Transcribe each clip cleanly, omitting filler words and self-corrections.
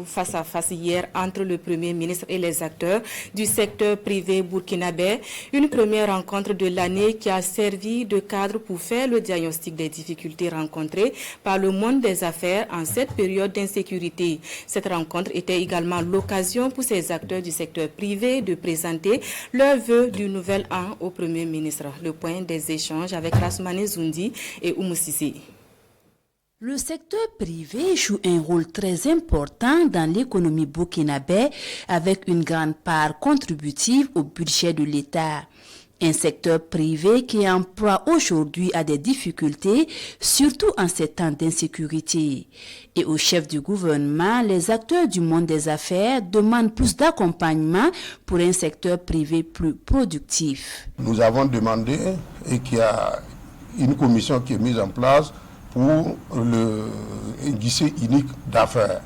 Face à face hier entre le Premier ministre et les acteurs du secteur privé burkinabé, une première rencontre de l'année qui a servi de cadre pour faire le diagnostic des difficultés rencontrées par le monde des affaires en cette période d'insécurité. Cette rencontre était également l'occasion pour ces acteurs du secteur privé de présenter leurs vœux du nouvel an au Premier ministre. Le point des échanges avec Rasmane Zoundi et Oumou Sissi. Le secteur privé joue un rôle très important dans l'économie burkinabé avec une grande part contributive au budget de l'État. Un secteur privé qui est en proie aujourd'hui à des difficultés, surtout en ces temps d'insécurité. Et au chef du gouvernement, les acteurs du monde des affaires demandent plus d'accompagnement pour un secteur privé plus productif. Nous avons demandé et qu'il y a une commission qui est mise en place pour le guichet unique d'affaires,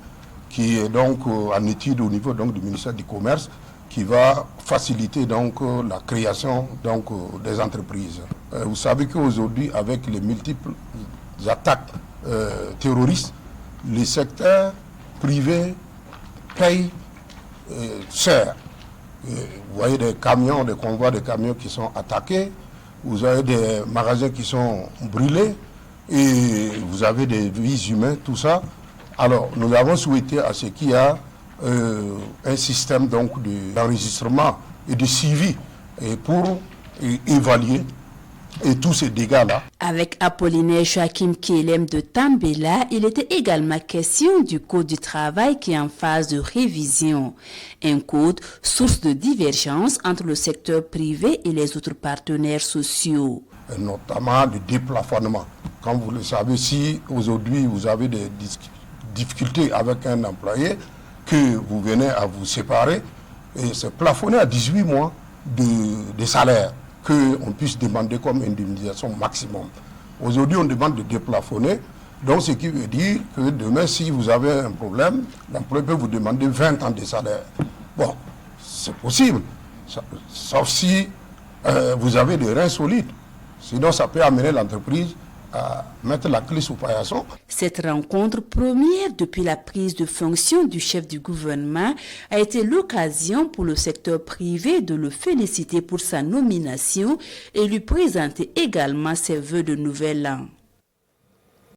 qui est donc en étude au niveau donc, du ministère du Commerce, qui va faciliter donc la création donc, des entreprises. Vous savez qu'aujourd'hui, avec les multiples attaques terroristes, les secteurs privés payent cher. Vous voyez des camions, des convois de camions qui sont attaqués, vous avez des magasins qui sont brûlés, et vous avez des vies humaines, tout ça. Alors, nous avons souhaité à ce qu'il y a un système donc d'enregistrement et de suivi pour évaluer tous ces dégâts-là. Avec Apollinaire Joachim Kelem de Tambela, il était également question du Code du travail qui est en phase de révision. Un code source de divergence entre le secteur privé et les autres partenaires sociaux. Notamment le déplafonnement. Comme vous le savez, si aujourd'hui vous avez des difficultés avec un employé, que vous venez à vous séparer, et c'est plafonné à 18 mois de salaire qu'on puisse demander comme indemnisation maximum. Aujourd'hui, on demande de déplafonner, donc ce qui veut dire que demain, si vous avez un problème, l'employeur peut vous demander 20 ans de salaire. Bon, c'est possible, sauf si vous avez des reins solides. Sinon, ça peut amener l'entreprise à mettre la clé sous paillasson. Cette rencontre première depuis la prise de fonction du chef du gouvernement a été l'occasion pour le secteur privé de le féliciter pour sa nomination et lui présenter également ses vœux de nouvel an.